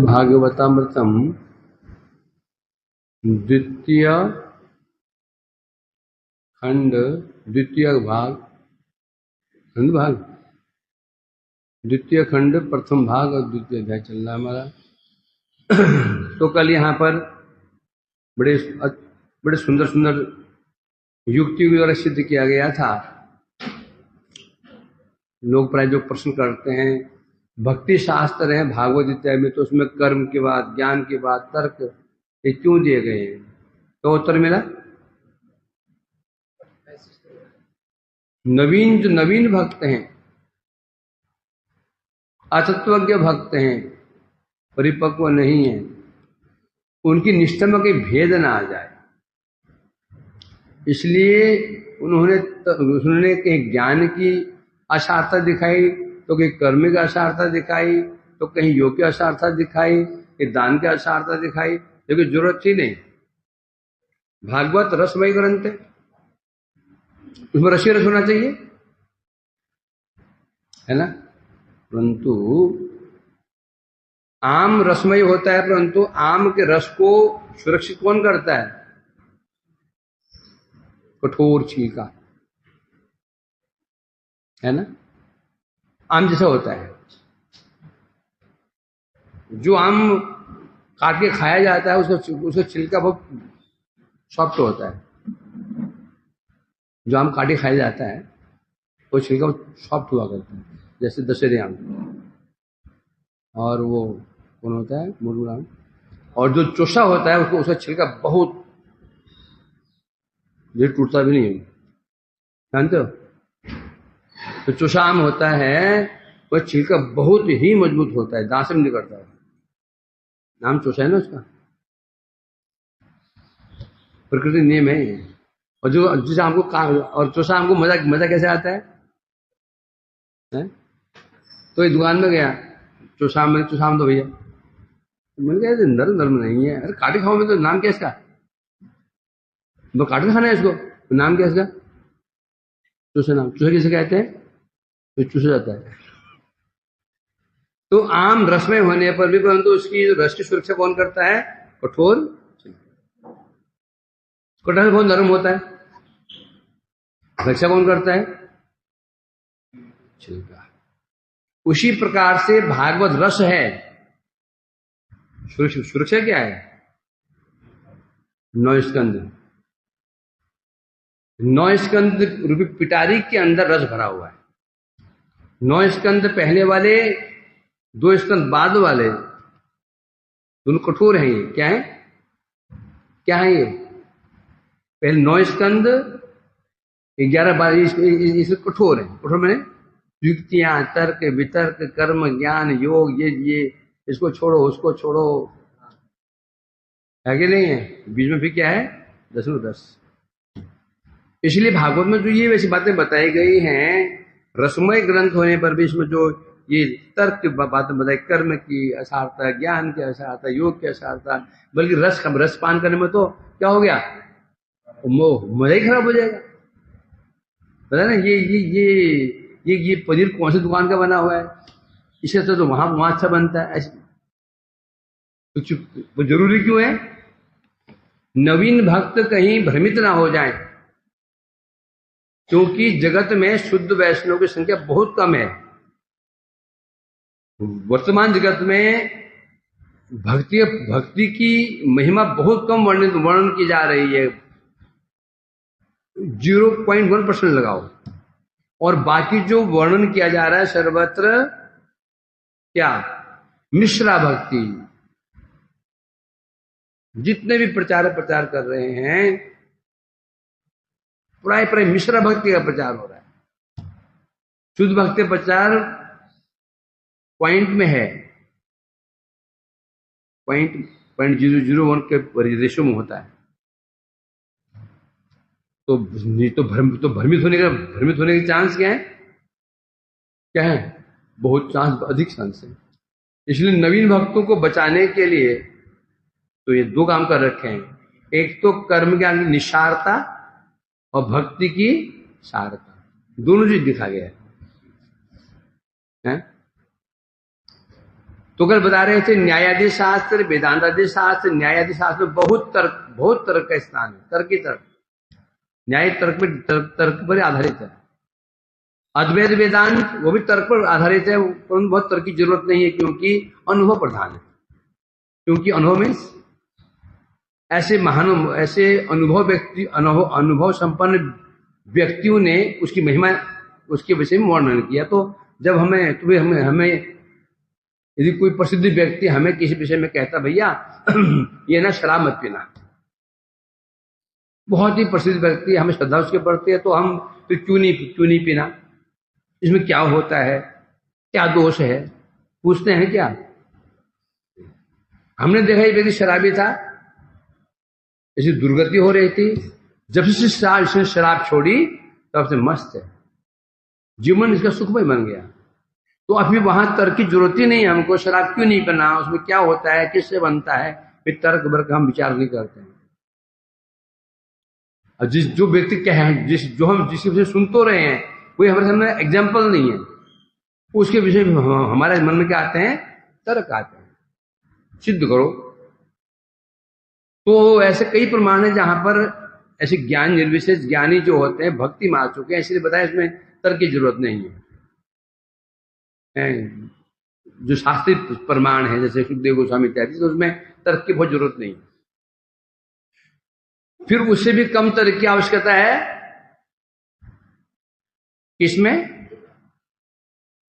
भागवतामृतम द्वितीय खंड द्वितीय भाग द्वितीय खंड प्रथम भाग और द्वितीय अध्याय चल रहा है हमारा। तो कल यहाँ पर बड़े बड़े सुंदर सुंदर युक्ति द्वारा सिद्ध किया गया था। लोग प्राय जो प्रश्न करते हैं भक्ति शास्त्र है भागवत इत्यादि में, तो उसमें कर्म के बाद ज्ञान के बाद तर्क ये क्यों दिए गए हैं? तो उत्तर मिला जो नवीन भक्त हैं, अतत्वज्ञ भक्त हैं, परिपक्व नहीं है, उनकी निष्ठा में कोई भेद ना आ जाए, इसलिए उन्होंने कहीं ज्ञान की असारता दिखाई, तो कहीं कर्म की असारता दिखाई, तो कहीं योग की असारता दिखाई, कहीं दान की असारता दिखाई, लेकिन जरूरत ही नहीं। भागवत रसमय ग्रंथ है, उसमें रस होना चाहिए, है ना। परंतु आम रसमय होता है, परंतु आम के रस को सुरक्षित कौन करता है? कठोर छिलका, है ना। आम जैसा होता है, जो आम काट के खाया जाता है उसका छिलका बहुत सॉफ्ट होता है। जो आम काट के खाया जाता है वो छिलका सॉफ्ट हुआ करता है, जैसे दशहरे आम, और वो कौन होता है? मुरमुरा आम। और जो चोसा होता है उसका छिलका बहुत ये टूटता भी नहीं है, जानते हो। तो चोसा आम होता है वह छिलका बहुत ही मजबूत होता है, दांत से नहीं निकलता है, नाम चोसा है ना उसका, प्रकृति नियम है। और जो जिस आम को और चोसा आम को मजा कैसे आता है? तो ये दुकान में गया, चोसा आम दो भैया, मैंने कहा नरम नहीं है। अरे काटे खाओ में, तो नाम क्या इसका? वो काटे खाना है इसको, तो नाम क्या इसका? चूसा नाम। चूसा किसे कहते हैं? तो चूसा जाता है। तो आम रसमय होने पर भी, परंतु उसकी रस की सुरक्षा कौन करता है? कठोर कटहल बहुत नरम होता है, रक्षा कौन करता है? छिलका। उसी प्रकार से भागवत रस है, सुरक्षा क्या है? 9 स्कंद रूपी पिटारी के अंदर रस भरा हुआ है। 9 स्कंद पहले वाले, 2 स्कंद बाद वाले, दोनों कठोर हैं। ये क्या है ये? पहले 9 स्कंद 11-12 इसमें कठोर है। कठोर मैंने युक्तियां, तर्क, वितर्क, कर्म, ज्ञान, योग, ये इसको छोड़ो, उसको छोड़ो, है कि नहीं है? बीच में फिर क्या है? 10 इसलिए भागवत में जो ये वैसी बातें बताई गई हैं, रसमय ग्रंथ होने पर भी इसमें जो ये तर्क की बातें बताई, कर्म की असारता, ज्ञान की असारता, योग की असारता, बल्कि रस पान करने में तो क्या हो गया? मजा ही खराब हो जाएगा। पता ना ये पनीर कौन सी दुकान का बना हुआ है, इससे तो वहां अच्छा बनता है। ऐसे तो जरूरी क्यों है? नवीन भक्त कहीं भ्रमित ना हो जाए, क्योंकि जगत में शुद्ध वैष्णव की संख्या बहुत कम है। वर्तमान जगत में भक्ति की महिमा बहुत कम वर्णन की जा रही है, 0.1% लगाओ, और बाकी जो वर्णन किया जा रहा है सर्वत्र क्या? मिश्रा भक्ति। जितने भी प्रचार कर रहे हैं, प्राय मिश्रा भक्ति का प्रचार हो रहा है। शुद्ध भक्ति प्रचार पॉइंट में है, 0.001 के रेशो में होता है। तो भ्रमित होने के चांस क्या है? बहुत चांस, अधिक चांस है। इसलिए नवीन भक्तों को बचाने के लिए तो ये 2 काम कर रखे हैं, एक तो कर्म ज्ञान की निसारता और भक्ति की सारता, दोनों चीज दिखा गया है। तो कल बता रहे थे न्यायादि शास्त्र, वेदांतादि शास्त्र, न्यायादि शास्त्र में बहुत तर्क का स्थान है। तर्क ही तर्क, न्याय तर्क पर आधारित है। अद्वैत वेदांत वो भी तर्क पर आधारित है, परंतु बहुत तर्क की जरूरत नहीं है, क्योंकि अनुभव प्रधान है। क्योंकि अनुभव में ऐसे अनुभव व्यक्ति, अनुभव संपन्न व्यक्तियों ने उसकी महिमा, उसके विषय में वर्णन किया। तो जब हमें यदि कोई प्रसिद्ध व्यक्ति हमें किसी विषय में कहता भैया ये ना शराब मत पीना, बहुत ही प्रसिद्ध व्यक्ति, हमें श्रद्धा उसके बढ़ती है, तो हम तो क्यों नहीं पीना, इसमें क्या होता है, क्या दोष है, पूछते हैं क्या? हमने देखा ये व्यक्ति शराबी था, ऐसी दुर्गति हो रही थी, जब से इसने शराब छोड़ी तब से मस्त है, जीवन इसका सुखमय बन गया। तो अभी वहां तर्क की जरूरत ही नहीं है हमको, शराब क्यों नहीं पीना, उसमें क्या होता है, किससे बनता है, फिर तर्क वर्क हम विचार नहीं करते हैं। और जो व्यक्ति जो हम जिसके विषय सुन तो रहे हैं, कोई हमारे सामने एग्जाम्पल नहीं है, उसके विषय में हमारे मन में क्या आते हैं? तर्क आते हैं, सिद्ध करो। तो ऐसे कई प्रमाण है जहां पर ऐसे ज्ञान निर्विशेष ज्ञानी जो होते हैं भक्ति मार चुके हैं, इसलिए बताया इसमें तर्क की जरूरत नहीं है। जो शास्त्रीय प्रमाण है जैसे सुखदेव गोस्वामी इत्यादि, तो उसमें तर्क की बहुत जरूरत नहीं। फिर उससे भी कम तर्क की आवश्यकता है किसमें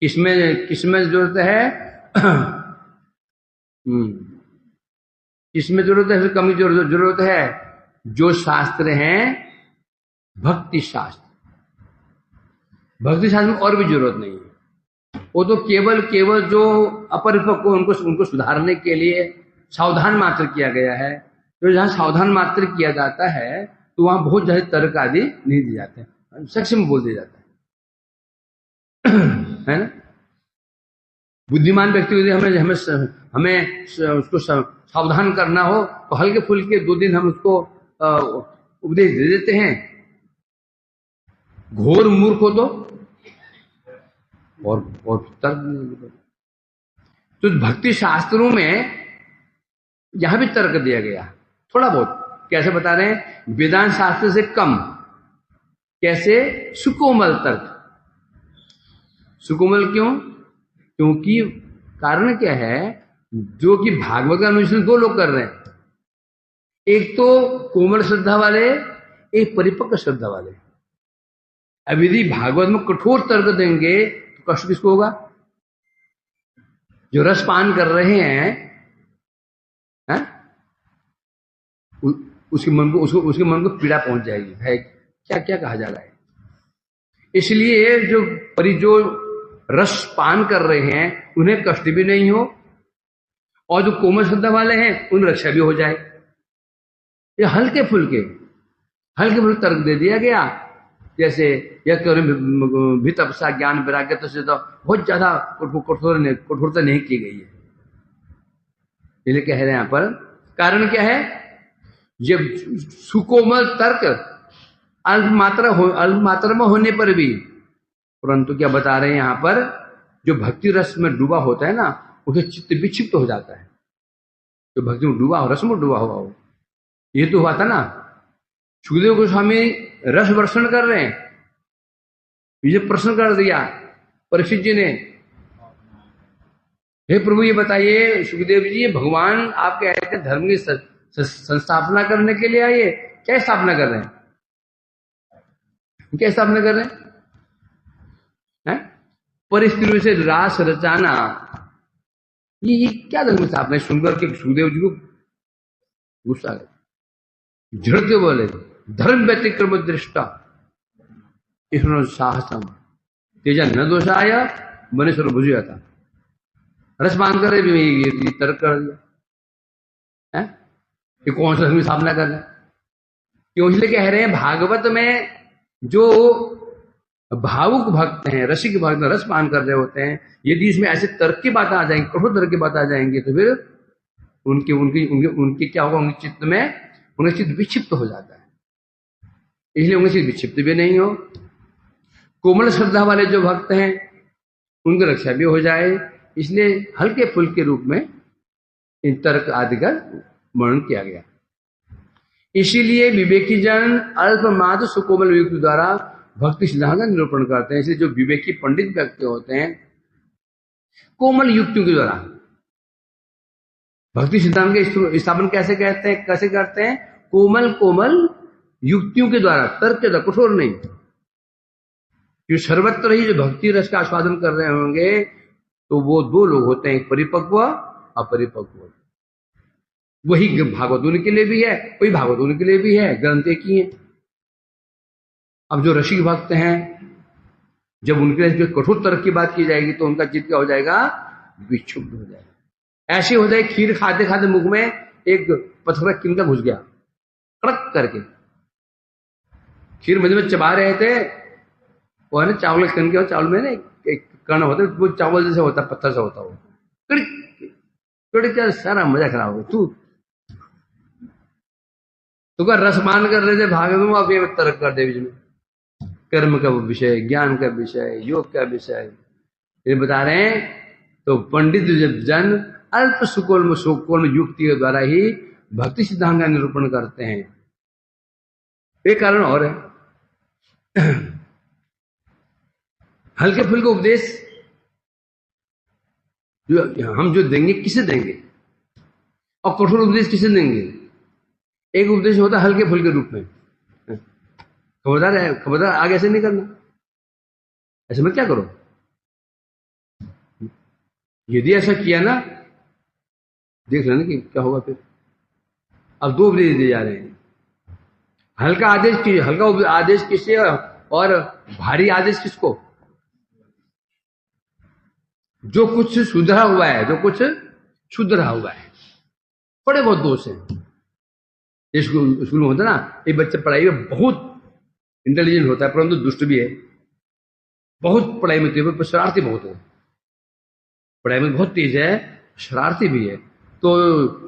जरूरत है? किसमें जरूरत है? फिर कम जरूरत है जो शास्त्र हैं भक्ति शास्त्र। भक्ति शास्त्र में और भी जरूरत नहीं है, वो तो केवल जो अपरिपक्व उनको सुधारने के लिए सावधान मात्र किया गया है। तो जहां सावधान मात्र किया जाता है तो वहां बहुत ज्यादा तर्क आदि नहीं दिए जाते हैं, सक्षम बोल दिया जाता है ना। बुद्धिमान व्यक्ति यदि हमें उसको सावधान करना हो तो हल्के फुल्के 2 दिन हम उसको उपदेश दे देते हैं। घोर मूर्ख हो तो और तर्क। तो भक्ति शास्त्रों में यहां भी तर्क दिया गया थोड़ा बहुत। कैसे बता रहे हैं? वेदांत शास्त्र से कम। कैसे? सुकोमल तर्क। सुकोमल क्यों? क्योंकि कारण क्या है, जो कि भागवत का अनुष्ठान 2 लोग कर रहे हैं, एक तो कोमल श्रद्धा वाले, एक परिपक्व श्रद्धा वाले। अब यदि भागवत में कठोर तर्क देंगे तो कष्ट किसको होगा? जो रसपान कर रहे हैं, उसके मन को पीड़ा पहुंच जाएगी, है क्या क्या कहा जा रहा है। इसलिए जो रस पान कर रहे हैं उन्हें कष्ट भी नहीं हो, और जो कोमल श्रद्धा वाले हैं उन्हें रक्षा भी हो जाए। ये हल्के फुल्के तर्क दे दिया गया। जैसे यह भी तपसा ज्ञान वैराग्य तो से तो बहुत ज्यादा कठोरता नहीं की गई है। इसलिए कह रहे हैं यहां पर कारण क्या है? जब सुकोमल तर्क अल्प मात्रा में होने पर भी, परंतु क्या बता रहे हैं यहां पर, जो भक्ति रस में डूबा होता है ना, उसे चित्त विक्षिप्त हो जाता है। जो भक्ति में डूबा हो, रस में डूबा हुआ हो, ये तो हुआ था ना। सुखदेव गोस्वामी रस वर्षण कर रहे हैं, ये प्रश्न कर दिया परीक्षित जी ने, हे प्रभु ये बताइए सुखदेव जी, भगवान आप कह रहे थे धर्म की संस्थापना करने के लिए आइए, क्या स्थापना कर रहे हैं? क्या स्थापना कर रहे हैं? परिस्थितियों से रास रचाना, ये क्या धर्म स्थापना है? सुनकर के सुखदेव जी को गुस्सा गया, झड़के बोले, धर्म व्यतिक्रम दृष्टा ईश्वर साहसम तेजा न दोषाय मनेश्वर बुझिया था। रसपान कर रहे ये तर्क कर दिया, ये कौन सा धर्म स्थापना कर रहे हैं? क्यों? इसलिए कह रहे हैं भागवत में जो भावुक भक्त हैं, रसिक भक्त रसपान कर रहे होते हैं, यदि इसमें ऐसे तर्क की बात आ जाएंगी, कठोर तर्क की बात आ जाएंगी, तो फिर उनके क्या होगा? उनके चित्त में उनका चित्त विक्षिप्त हो जाता है। इसलिए उनका चित्त विक्षिप्त भी नहीं हो। कोमल श्रद्धा वाले जो भक्त हैं उनकी रक्षा भी हो जाए, इसलिए हल्के फुल्के रूप में इन तर्क आदि का वर्णन किया गया। इसीलिए विवेकी जन अल्पमात्र सुकोमल युक्ति द्वारा भक्ति सिद्धांत का निरूपण करते हैं। इसलिए जो विवेकी पंडित व्यक्ति होते हैं कोमल युक्तियों के द्वारा भक्ति सिद्धांत के स्थापन कैसे करते हैं? कोमल कोमल युक्तियों के द्वारा, तर्क के द्वारा, कठोर नहीं। जो सर्वत्र ही जो भक्ति रस का आस्वादन कर रहे होंगे तो वो दो लोग होते हैं, एक परिपक्व अपरिपक्व। वही भागवत उनके लिए भी है, वही भागवत उनके लिए भी है, ग्रंथ एक ही है। अब जो रसिक भक्त हैं, जब उनके लिए कठोर तर्क की बात की जाएगी तो उनका चित्त क्या हो जाएगा? विक्षुब्ध हो जाएगा। ऐसे हो जाए खीर खाते खाते मुख में एक पत्थर का किनका घुस गया, कड़क करके। खीर मध्य में चबा रहे थे, वो है ना चावल कन के, चावल में ना एक कण होता है, वो चावल जैसे होता है, पत्थर से होता है, वो कड़क क्या सारा मजा खराब हो। तू का रसमान कर रहे थे भागे में, आप ये तर्क कर दे बीच में, कर्म का विषय, ज्ञान का विषय, योग का विषय ये बता रहे हैं। तो पंडित जन अल्प सुकोल युक्ति के द्वारा ही भक्ति सिद्धांत का निरूपण करते हैं। एक कारण और है, हल्के फुल्के उपदेश हम जो देंगे किसे देंगे और कठोर उपदेश किसे देंगे? एक उपदेश होता है हल्के फुल्के रूप में, खबरदार आगे ऐसे नहीं करना, ऐसे में क्या करो। यदि ऐसा किया ना, देख लेना कि क्या होगा फिर। अब दो उपदेश दिए जा रहे हैं, हल्का आदेश किसे और भारी आदेश किसको? जो कुछ सुधरा हुआ है, बड़े बहुत दोष हैं। स्कूल में होता है ना, एक बच्चा पढ़ाई में बहुत इंटेलिजेंट होता है परंतु दुष्ट भी है, बहुत पढ़ाई में तेज है पर शरारती बहुत है, पढ़ाई में बहुत तेज है, शरारती भी है। तो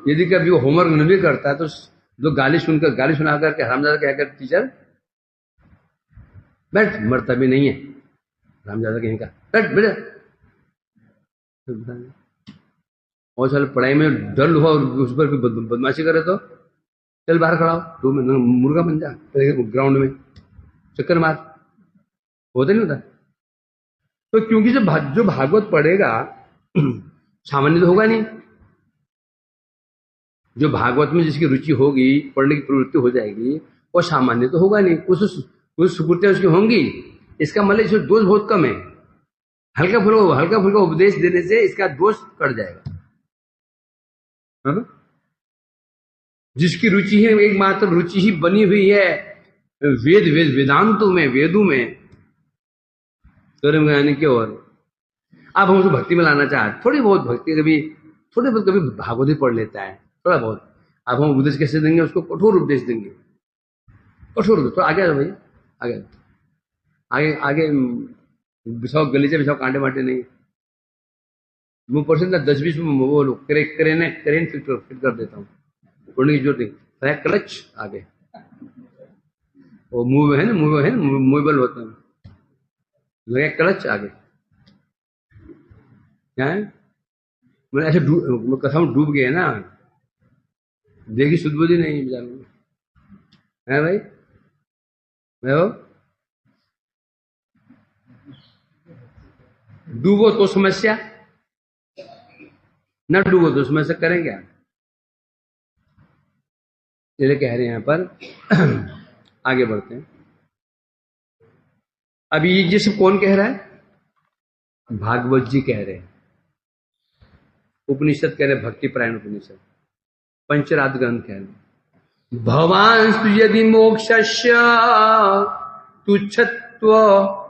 यदि कभी वो होमवर्क नहीं भी करता है तो जो गाली सुना करके हरामजादा क्या कर, टीचर बैठ, मरता भी नहीं है हरामजादा कहीं का, बैठ बेटा। और चल पढ़ाई में डल हुआ और उस पर भी बदमाशी करे तो चल बाहर खड़ा हो, 2 मिनट मुर्गा बन जा ग्राउंड में, चक्कर मार, होता नहीं होता। तो क्योंकि जो भागवत पढ़ेगा सामान्य तो होगा नहीं, जो भागवत में जिसकी रुचि होगी, पढ़ने की प्रवृत्ति हो जाएगी, वो सामान्य तो होगा नहीं, कुछ सुकृतियां उसकी होंगी। इसका मतलब इसमें दोष बहुत कम है। हल्का फुल्का उपदेश देने से इसका दोष कट जाएगा। है? जिसकी रुचि है, एकमात्र रुचि ही बनी हुई है वेदांतों में, वेदों में, कर्म ज्ञान की ओर। अब हम उसको भक्ति में लाना चाहते, थोड़ी बहुत भक्ति, कभी भागवत ही पढ़ लेता है थोड़ा बहुत। अब हम उपदेश कैसे देंगे उसको? कठोर उपदेश देंगे, कठोर उपदेश। तो आगे भैया आगे बिछाओ, गलीचे बिछाओ, कांटे माटे नहीं। मुंह पर से 10-20 वो करेन फिट कर देता हूँ, उड़ने की जरूरत नहीं। क्लच आगे, वो मुंह है ना, मूवेबल होता है, लगे क्लच आगे। क्या है? मैंने ऐसे कसम डूब गए ना, देखी शुद्ध बुद्धि नहीं बेचारे है भाई। मैं हो डूबो तो समस्या, न डूबो तो समस्या, करें क्या? इसलिए कह रहे हैं यहां पर आगे बढ़ते हैं। अभी ये जिसे कौन कह रहा है? भागवत जी कह रहे हैं, उपनिषद कह रहे, भक्ति परायण उपनिषद, पंचरात्र ग्रंथ कह रहे। भवान यदि मोक्षस्य तुच्छत्व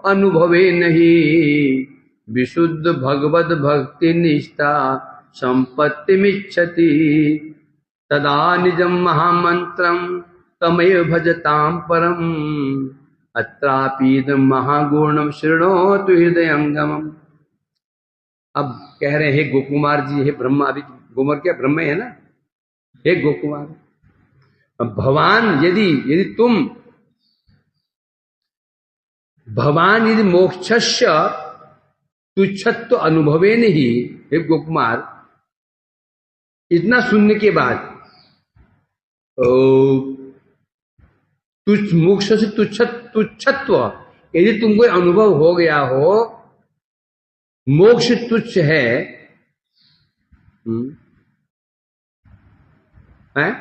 अनुभवे नहीं, विशुद्ध भगवद भक्ति निष्ठा संपत्ति मिच्छति, तदा निजम महामंत्रम तमेव भजताम परम, अत्रापीदम महागुणम शृणोतु हृदयंगमम। अब कह रहे हैं गोकुमार जी, हे ब्रह्मा, अभी गोमर क्या ब्रह्म है ना, हे गोकुमार, भगवान यदि तुम भगवान यदि मोक्षस्य तुच्छत्व अनुभवे नहीं, हे गोकुमार, इतना सुनने के बाद तुच्छ मोक्ष से तुच्छत्व यदि तुमको अनुभव हो गया हो, मोक्ष तुच्छ है, हैं?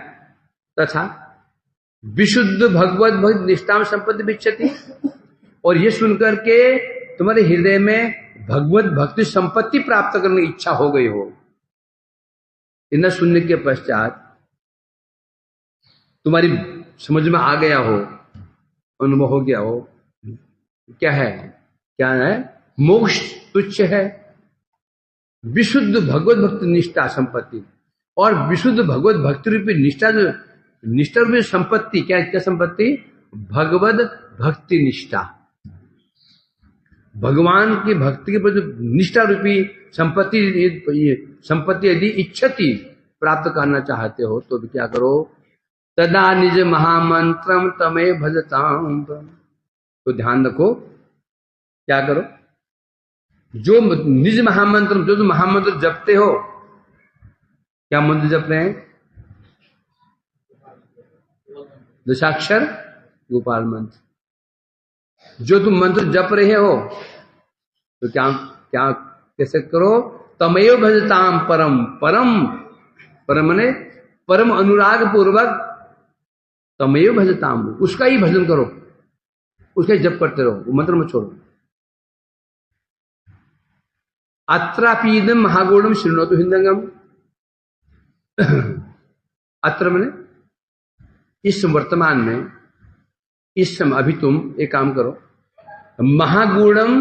तथा विशुद्ध भगवत भक्त निष्ठाम संपत्ति विच्छति, और ये सुनकर के तुम्हारे हृदय में भगवत भक्ति संपत्ति प्राप्त करने की इच्छा हो गई हो, इतना सुनने के पश्चात तुम्हारी समझ में आ गया हो, अनुभव हो गया हो, क्या है, क्या है, मोक्ष तुच्छ है, विशुद्ध भगवत भक्ति निष्ठा संपत्ति, और विशुद्ध भगवत भक्ति रूपी निष्ठा, जो निष्ठा रूपी संपत्ति, क्या क्या संपत्ति, भगवत भक्ति निष्ठा, भगवान की भक्ति के प्रति निष्ठा रूपी संपत्ति यदि इच्छति प्राप्त करना चाहते हो तो भी क्या करो, तदा निज महामंत्रम तमे भजताम, तो ध्यान रखो, क्या करो, जो निज महामंत्र, जो महामंत्र जपते हो, क्या मंत्र जप रहे हैं, दशाक्षर गोपाल मंत्र, जो तुम मंत्र जप रहे हो, तो क्या क्या कैसे करो, तमेव भजताम परम, परम परम ने परम अनुराग पूर्वक, तमेव भजताम, उसका ही भजन करो, उसका ही जप करते रहो, वो मंत्र मत छोड़ो। अत्रापीदम महागुणम शृणोतु हिंदंगम, अत्र मैंने इस वर्तमान में, इस समय अभी तुम एक काम करो, महागुणम,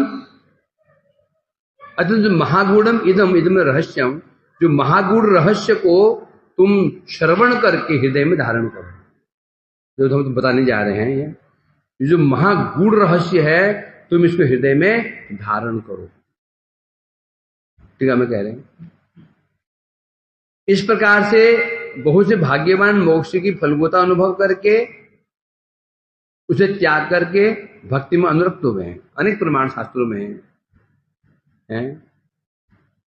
अतः जो महागुणम इदम इदम रहस्यम, जो महागुण रहस्य को तुम श्रवण करके हृदय में धारण करो, जो हम तुम बताने जा रहे हैं, ये जो महागुण रहस्य है तुम इसको हृदय में धारण करो, ठीक है, मैं कह रहे हैं। इस प्रकार से बहुत से भाग्यवान मोक्ष की फलवता अनुभव करके उसे त्याग करके भक्ति में अनुरक्त हुए हैं, अनेक प्रमाण शास्त्रों में हैं।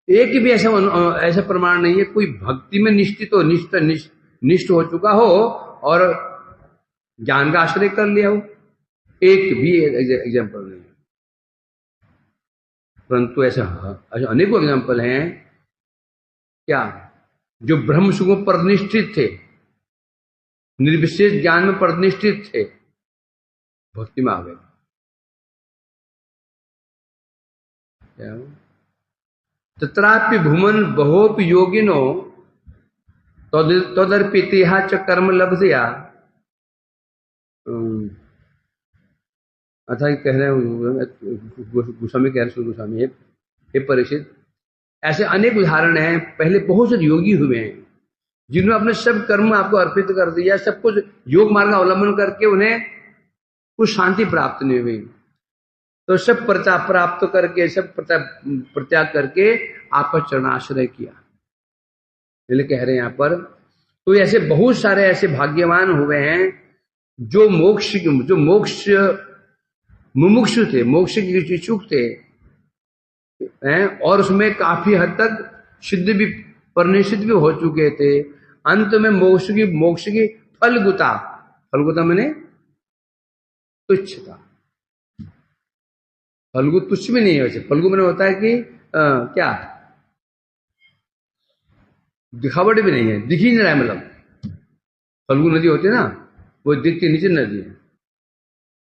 एक भी ऐसा प्रमाण नहीं है कोई भक्ति में निष्ठित हो, निष्ठ हो चुका हो और ज्ञान का आश्रय कर लिया हो, एक भी एग्जाम्पल नहीं, परंतु ऐसा अनेकों एग्जाम्पल हैं, क्या, जो ब्रह्म सुखों पर निष्ठित थे, निर्विशेष ज्ञान में प्रतिष्ठित थे, भक्ति में आ गए। तत्रापि भूमन बहोपि योगिनो तदर्पितेहा च कर्म लब्धया, अथा कह रहे हैं गोस्वामी, कह रहे गोस्वामी, हे परीक्षित, ऐसे अनेक उदाहरण हैं, पहले बहुत से योगी हुए हैं जिन्होंने अपने सब कर्म आपको अर्पित कर दिया, सब कुछ योग मार्ग का अवलंबन करके उन्हें कुछ शांति प्राप्त नहीं हुई, तो सब प्रताप प्राप्त करके, सब प्रत्याग करके आपका चरणाश्रय किया, इसलिए कह रहे हैं यहाँ पर। तो ऐसे बहुत सारे ऐसे भाग्यवान हुए हैं जो मोक्ष मुमुक्षु थे, मोक्ष के इच्छुक थे, और उसमें काफी हद तक सिद्ध भी, परिनिष्ठित भी हो चुके थे। अंत में मोक्ष की फलगुता मैंने तुच्छता, फल्गु तुच्छ भी नहीं है वैसे, फल्गु मैंने होता है कि क्या, दिखावट भी नहीं है, दिख ही नहीं रहा है, मतलब फल्गु नदी होती है ना, वो दिखती नीचे नदी है,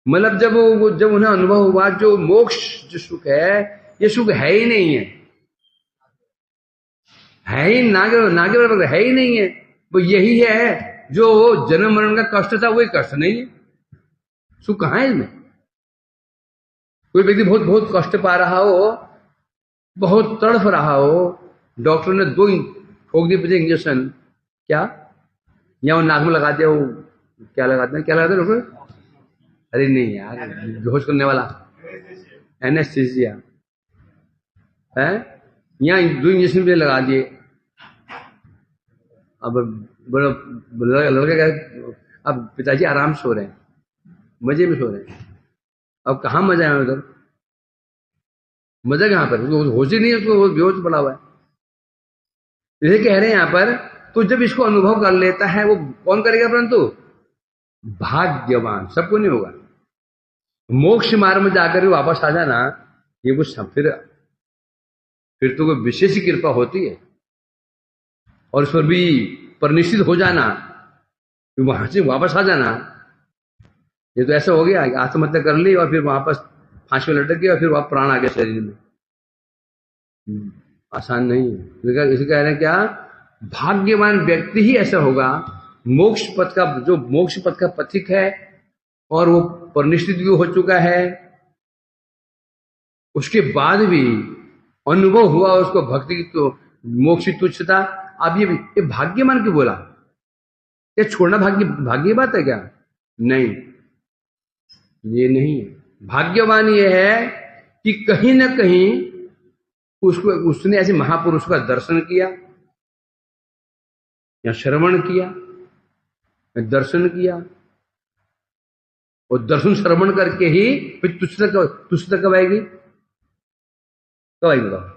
मतलब जब उन्हें अनुभव हुआ जो मोक्ष जो सुख है, ये सुख है ही नहीं है, है ही नागे है ही नहीं है, वो यही है जो जन्म मरण का कष्ट था, वही कष्ट नहीं है, सुख कहाँ है इसमें। कोई व्यक्ति बहुत बहुत कष्ट पा रहा हो, बहुत तड़फ रहा हो, डॉक्टर ने 2 ठोक दिए इंजेक्शन, क्या, या वो नाक में लगा दिया, वो क्या लगाते हैं डॉक्टर, अरे नहीं यार, बेहोश करने वाला एनेस्थीसिया है, यहाँ 2 इंजेक्शन भी लगा दिए। अब बड़ा लड़का क्या, अब पिताजी आराम सो रहे हैं, मजे में सो रहे हैं, अब कहाँ मजा है उधर, मजा कहाँ पर, उसको होश ही नहीं है, उसको बेहोश पड़ा हुआ है, जैसे कह रहे हैं यहां पर, तो जब इसको अनुभव कर लेता है वो कौन करेगा, परंतु भाग्यवान, सबको नहीं होगा। मोक्ष मार्ग में जाकर वापस आ जाना, ये कुछ फिर तो कोई विशेष कृपा होती है, और उस पर भी परिनिश्चित हो जाना, फिर वहां से वापस आ जाना, ये तो ऐसा हो गया आत्महत्या कर ली और फिर वापस फांसी में लटक गया और फिर वहां प्राण आ गया शरीर में। आसान नहीं है। इसे कह रहे हैं क्या, भाग्यवान व्यक्ति ही ऐसा होगा, मोक्ष पथ का पथिक है और वो परिनिष्ठित भी हो चुका है, उसके बाद भी अनुभव हुआ उसको भक्ति की, तो मोक्ष की तुच्छता। अब ये भाग्यवान क्यों बोला, ये छोड़ना भाग्य बात है क्या? नहीं, ये नहीं है। भाग्यवान ये है कि कहीं ना कहीं उसने ऐसे महापुरुष का दर्शन किया या श्रवण किया या दर्शन किया, और दर्शन श्रवण करके ही फिर तुच्छता कब आएगी? कब आएगी बताओ?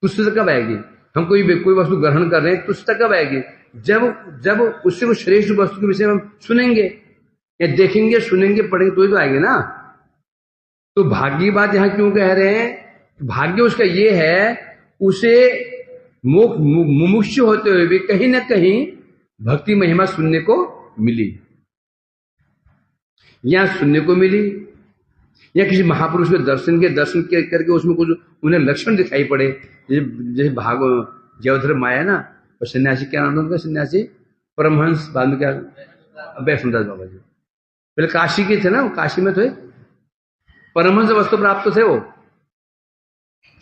तुच्छता कब आएगी? हम कोई वस्तु ग्रहण कर रहे हैं, तुच्छता कब आएगी? जब उससे वो श्रेष्ठ वस्तु के विषय में हम सुनेंगे या देखेंगे, सुनेंगे, पढ़ेंगे, तो ही तो आएंगे ना। तो भाग्य बात यहां क्यों कह रहे हैं? भाग्य उसका ये है, उसे मुमुक्षु होते हुए भी कहीं ना कहीं भक्ति महिमा सुनने को मिली, या सुनने को मिली, या किसी महापुरुष के दर्शन करके उसमें कुछ उन्हें लक्षण दिखाई पड़े। जैसे जयवधर माया ना, और सन्यासी क्या नाम था उनका? सन्यासी परमहंस, बाद में क्या, वैष्णवदास बाबा जी। पहले काशी के थे ना, काशी में थे, परमहंस वस्तु प्राप्त थे। वो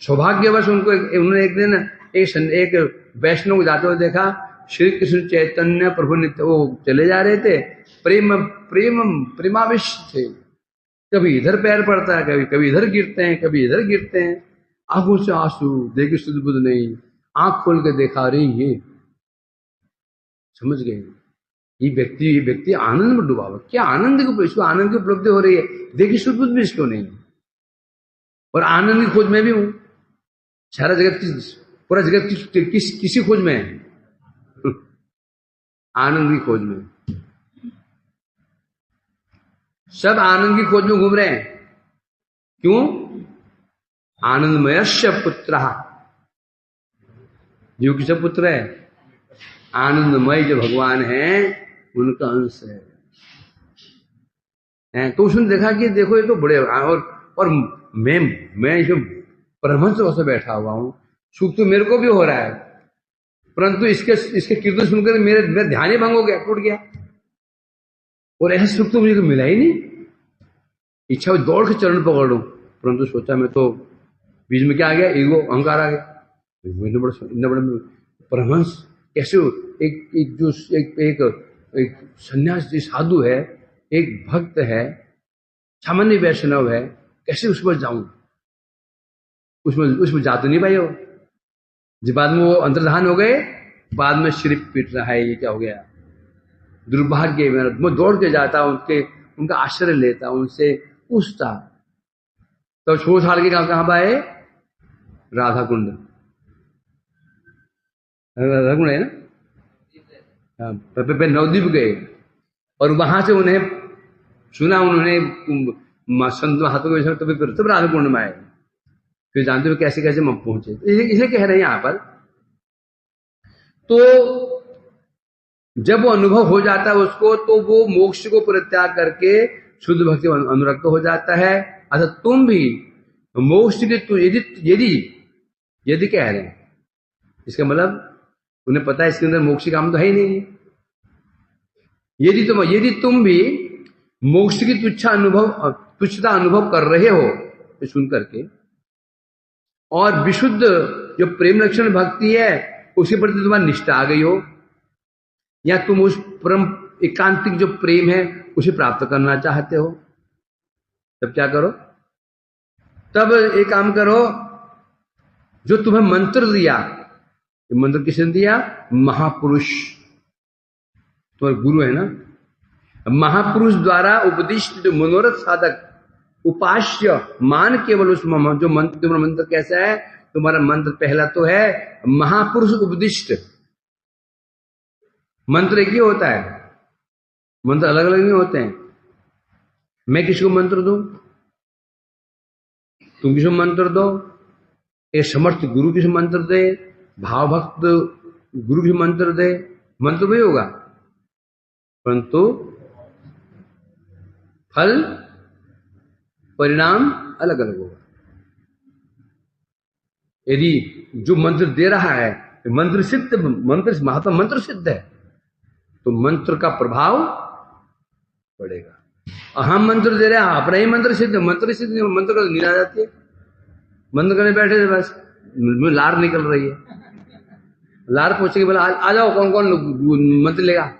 सौभाग्यवश उनको उन्होंने एक दिन एक वैष्णव को जाते हुए देखा। श्री कृष्ण चैतन्य प्रभु नित्य वो चले जा रहे थे, प्रेमाविष्ट थे। कभी इधर पैर पड़ता है, कभी इधर गिरते हैं, कभी इधर गिरते हैं। आंखों से आंसू, देखी शुद्ध बुद्ध नहीं, आंख खोल के देखा रही, ये समझ गए, ये व्यक्ति आनंद में डूबा हुआ। क्या आनंद इसको आनंद की उपलब्धि हो रही है, देखी शुद्ध बुद्ध भी इसको नहीं। और आनंद की खोज में भी हूं, सारा जगत पूरा जगत किसी खोज में है? आनंद की खोज में। सब आनंद की खोज में घूम रहे हैं। क्यों? आनंदमयस्य पुत्र, जीव किसका पुत्र है? आनंदमय जो भगवान है उनका अंश है। तो उसने देखा कि देखो ये तो बड़े, और मैं इसमें परमहंस होकर बैठा हुआ हूं, सुख तो मेरे को भी हो रहा है, परंतु इसके कीर्तन सुनकर मेरा ध्यान ही भंग हो गया, टूट गया, और ऐसा सुख तो मुझे मिला ही नहीं। इच्छा दौड़ के चरण पकड़ लूं, परंतु सोचा मैं तो बीच में क्या आ गया, ईगो, अहंकार आ गया। इतना बड़ा परमहंस कैसे, एक सन्यासी साधु है, एक भक्त है, सामान्य वैष्णव है, कैसे उस पर जाऊं? उसमें जा तो नहीं पाए हो। जब बाद में वो अंतर्धान हो गए, बाद में सिर पीट रहा है, ये क्या हो गया, दुर्भाग्य। मैं दौड़ के जाता, उनका आश्रय लेता, उनसे पूछता। तो छोड़ छाड़ के कहां पाए? राधा कुंड है ना, नवद्वीप गए, और वहां से उन्हें सुना, उन्होंने संत हाथों के तब राधा कुंड में आए। फिर जानते हो कैसे कैसे हम पहुंचे। इसे कह रहे हैं यहां पर। तो जब वो अनुभव हो जाता है उसको, तो वो मोक्ष को परित्याग करके शुद्ध भक्ति अनुरक्त हो जाता है। अर्थात तुम भी मोक्ष के यदि कह रहे हैं, इसका मतलब उन्हें पता है इसके अंदर मोक्ष का काम तो है ही नहीं। यदि तुम भी मोक्ष की तुच्छता अनुभव कर रहे हो, तो सुन करके, और विशुद्ध जो प्रेम लक्षण भक्ति है उसके प्रति तुम्हारी निष्ठा आ गई हो, या तुम उस परम एकांतिक जो प्रेम है उसे प्राप्त करना चाहते हो, तब क्या करो? तब एक काम करो, जो तुम्हें मंत्र दिया, ये मंत्र किसने दिया? महापुरुष, तुम्हारे गुरु है ना, महापुरुष द्वारा उपदिष्ट जो मनोरथ साधक उपास्य मान, केवल उस जो मंत्र, तुम्हारा मंत्र कैसा है? तुम्हारा मंत्र पहला तो है महापुरुष उपदिष्ट, मंत्र एक ही होता है, मंत्र अलग अलग नहीं होते हैं। मैं किसी को मंत्र दूं, तुम किसी को मंत्र दो, एक समर्थ गुरु किसी मंत्र दे, भाव भक्त गुरु किसी मंत्र दे, मंत्र भी होगा, परंतु फल परिणाम अलग अलग होगा। यदि जो मंत्र दे रहा है मंत्र सिद्ध, मंत्र महात्मा मंत्र सिद्ध है, तो मंत्र का प्रभाव पड़ेगा। हम मंत्र दे रहे हैं, अपना ही मंत्र सिद्ध, मंत्र सिद्ध मंत्र का नींद आ जाती है। मंत्र करने बैठे थे, बस लार निकल रही है, लार पूछे कि बोला आ जाओ, कौन कौन मंत्र लेगा?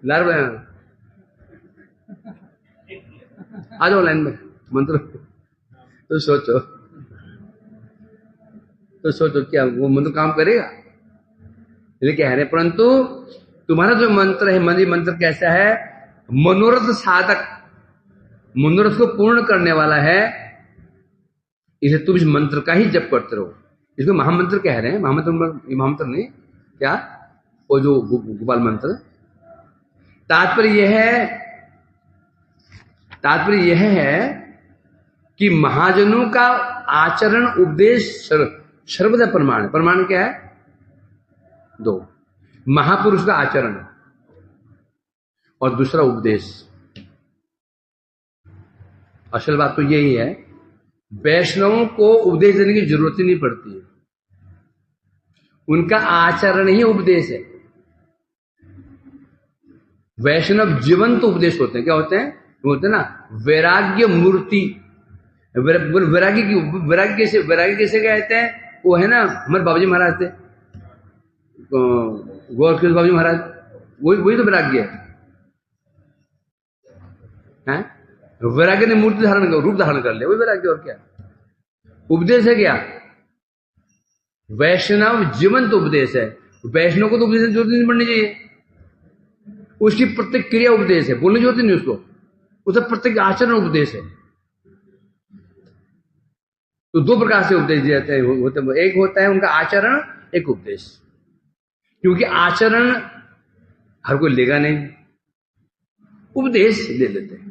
लार आ जाओ लाइन में मंत्र। तो सोचो क्या वो मंत्र काम करेगा? इसलिए कह रहे, परंतु तुम्हारा जो मंत्र है, मंत्र कैसा है? मनोरथ साधक, मनोरथ को पूर्ण करने वाला है। इसे तुम इस मंत्र का ही जप करते रहो। इसको महामंत्र कह रहे हैं। महामंत्र नहीं, क्या वो जो गोपाल मंत्र। तात्पर्य यह है कि महाजनों का आचरण उपदेश सर्वदा प्रमाण है। प्रमाण क्या है? दो, महापुरुष का आचरण और दूसरा उपदेश। असल बात तो यही है, वैष्णवों को उपदेश देने की जरूरत ही नहीं पड़ती है, उनका आचरण ही उपदेश है। वैष्णव जीवंत उपदेश होते हैं। क्या होते हैं? वो होते हैं ना वैराग्य मूर्ति। वैराग्य कैसे कहते हैं? वो है ना हमारे बाबूजी महाराज थे, गोरखनाथ बाबूजी महाराज, वही तो वैराग्य है। वैराग्य ने मूर्ति धारण कर, रूप धारण कर लिया, वही वैराग्य। और क्या उपदेश है? क्या वैष्णव जीवंत उपदेश है। वैष्णव को तो उपदेश की जरूरत नहीं पड़नी चाहिए, उसकी प्रत्येक क्रिया उपदेश है, बोलने की जरूरत नहीं उसको, उसका प्रत्येक आचरण उपदेश है। तो दो प्रकार से उपदेश दिए जाते हैं, एक होता है उनका आचरण, एक उपदेश। क्योंकि आचरण हर कोई लेगा नहीं, उपदेश ले लेते हैं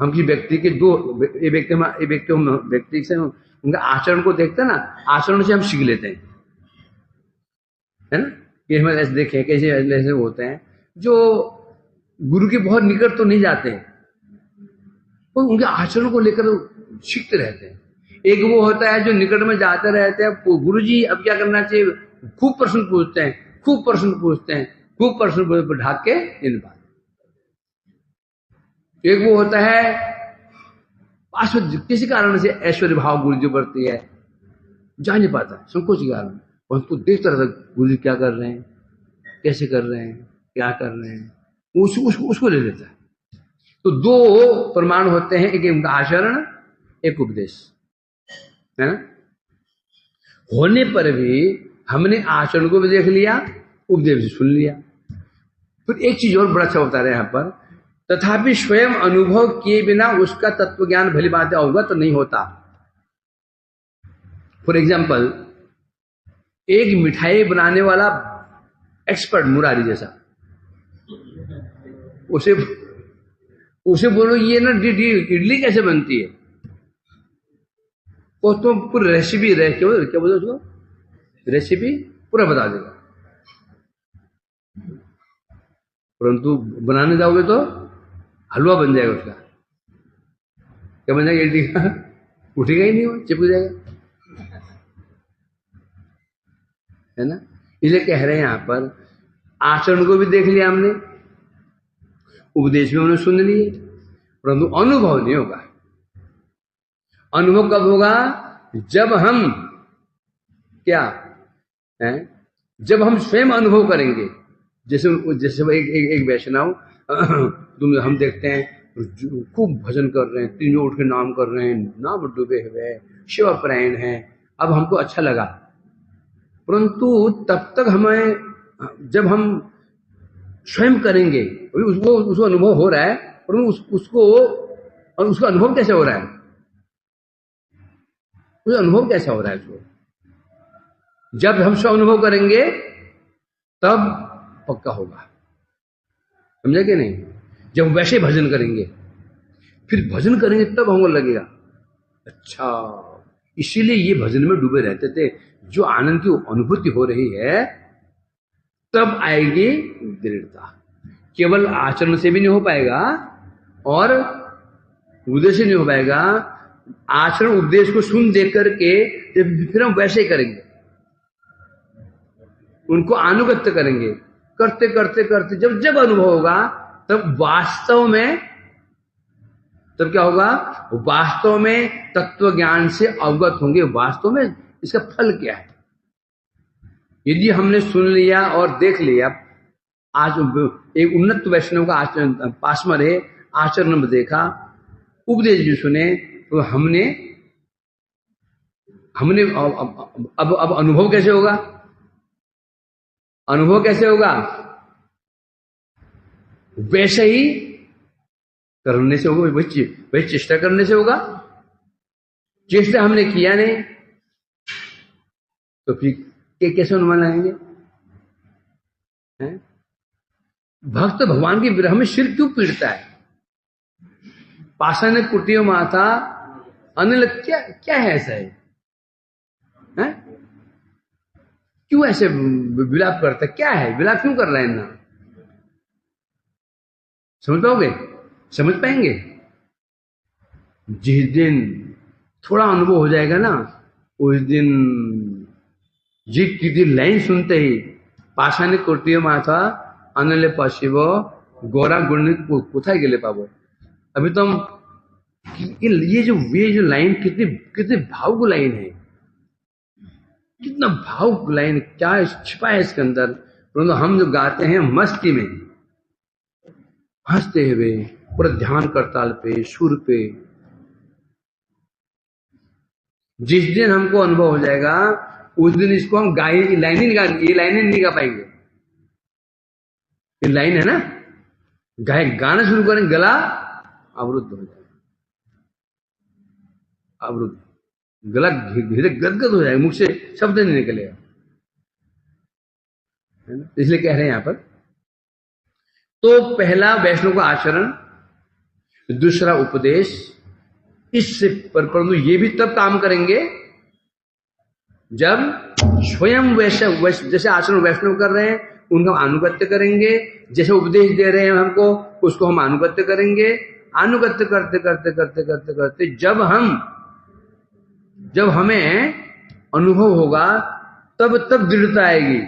हम। किसी व्यक्ति के व्यक्ति से उनका आचरण को देखते हैं ना, आचरण से हम सीख लेते हैं, है ना। कि हम ऐसे देखें कैसे ऐसे होते हैं जो गुरु के बहुत निकट तो नहीं जाते हैं, और उनके आचरण को लेकर सीखते रहते हैं। एक वो होता है जो निकट में जाते रहते हैं, गुरु जी अब क्या करना चाहिए, खूब प्रश्न पूछते हैं, खूब प्रश्न ढाक के इन बात। एक वो होता है पास में किसी कारण से ऐश्वर्य भाव गुरु जी बढ़ती है, जा नहीं पाता, संकोच के कारण, परंतु देखता रहता गुरु जी क्या कर रहे हैं, कैसे कर रहे हैं, क्या कर रहे हैं, उसको ले लेता है। तो दो प्रमाण होते हैं, एक उनका आचरण, एक उपदेश, है ना। होने पर भी हमने आचरण को भी देख लिया, उपदेश भी सुन लिया। फिर एक चीज और बड़ा अच्छा बता रहे हैं यहां पर, तथापि स्वयं अनुभव किए बिना उसका तत्व ज्ञान भली बात अवगत नहीं होता। फॉर एग्जाम्पल, एक मिठाई बनाने वाला एक्सपर्ट मुरारी जैसा, उसे बोलो ये ना इडली कैसे बनती है, वो तो पूरी रेसिपी क्या बोलो उसको, रेसिपी पूरा बता देगा, परंतु बनाने जाओगे तो हलवा बन जाएगा उसका। क्या बन जाएगा? इडली का उठेगा ही नहीं, वो चिपक जाएगा, है ना। इसलिए कह रहे हैं यहां पर, आचरण को भी देख लिया हमने, उपदेश भी हमने सुन लिए, परंतु अनुभव नहीं होगा। अनुभव कब होगा? जब हम क्या है, जब हम स्वयं अनुभव करेंगे। जैसे एक वैष्णव हम देखते हैं खूब भजन कर रहे हैं, तीनों उठ के नाम कर रहे हैं, नाम डूबे हुए, शिव प्रायण है, अब हमको अच्छा लगा, परंतु तब तक हमें, जब हम स्वयं करेंगे उसको अनुभव हो रहा है, परंतु उसका अनुभव कैसे हो रहा है, उसका अनुभव कैसा हो रहा है उसको, जब हम स्व अनुभव करेंगे तब पक्का होगा, समझे कि नहीं? जब वैसे भजन करेंगे, फिर भजन करेंगे तब हमको लगेगा अच्छा, इसीलिए ये भजन में डूबे रहते थे। जो आनंद की अनुभूति हो रही है तब आएगी दृढ़ता। केवल आचरण से भी नहीं हो पाएगा और उपदेश से नहीं हो पाएगा। आचरण उपदेश को सुन देख करके फिर हम वैसे ही करेंगे, उनको अनुगत्य करेंगे, करते करते करते जब जब अनुभव होगा तब वास्तव में, तब क्या होगा? वास्तव में तत्व ज्ञान से अवगत होंगे, वास्तव में इसका फल क्या है। यदि हमने सुन लिया और देख लिया, आज एक उन्नत वैष्णव का आचरण पास में रहे, आचरण में देखा, उपदेश भी सुने, तो हमने अब अनुभव कैसे होगा? अनुभव कैसे होगा? वैसे ही करने से होगा, वही चेष्टा करने से होगा। चेष्टा हमने किया नहीं तो फिर कैसे अनुमान आएंगे? भक्त भगवान के विरह में सिर क्यों पीड़ता है? पाषाण कुटियो माथा अनिल, क्या क्या है ऐसा है? क्यों ऐसे विलाप करता है? क्या है विलाप, क्यों कर रहा है ना? समझ पाओगे? समझ पाएंगे? जिस दिन थोड़ा अनुभव हो जाएगा ना, उस दिन जी की लाइन सुनते ही पाषाण कुटियो माथा अनिल पशिव गौरा गुण कोथाय गेले पावो। अभी तो हम ये जो लाइन कितनी भावुक लाइन है, कितना भावुक लाइन, क्या छिपा है इसके अंदर। परंतु हम जो गाते हैं मस्ती में, हंसते हुए, पूरा ध्यान करताल पे, सुर पे। जिस दिन हमको अनुभव हो जाएगा उस दिन इसको हम ये लाइनें नहीं गा पाएंगे। ये लाइन है ना, गाना शुरू करें, गला अवरुद्ध हो जाएगा, अवरुद्ध, गला गदगद हो जाएगा, मुख से शब्द नहीं निकलेगा, है ना? इसलिए कह रहे हैं यहां पर। तो पहला वैष्णव का आचरण, दूसरा उपदेश, इससे परंतु ये भी तब काम करेंगे जब स्वयं जैसे आचरण वैष्णव कर रहे हैं उनका अनुगत्य करेंगे, जैसे उपदेश दे रहे हैं हमको उसको हम अनुगत्य करेंगे। अनुगत्य करते करते करते करते करते जब हमें अनुभव होगा तब दृढ़ता आएगी।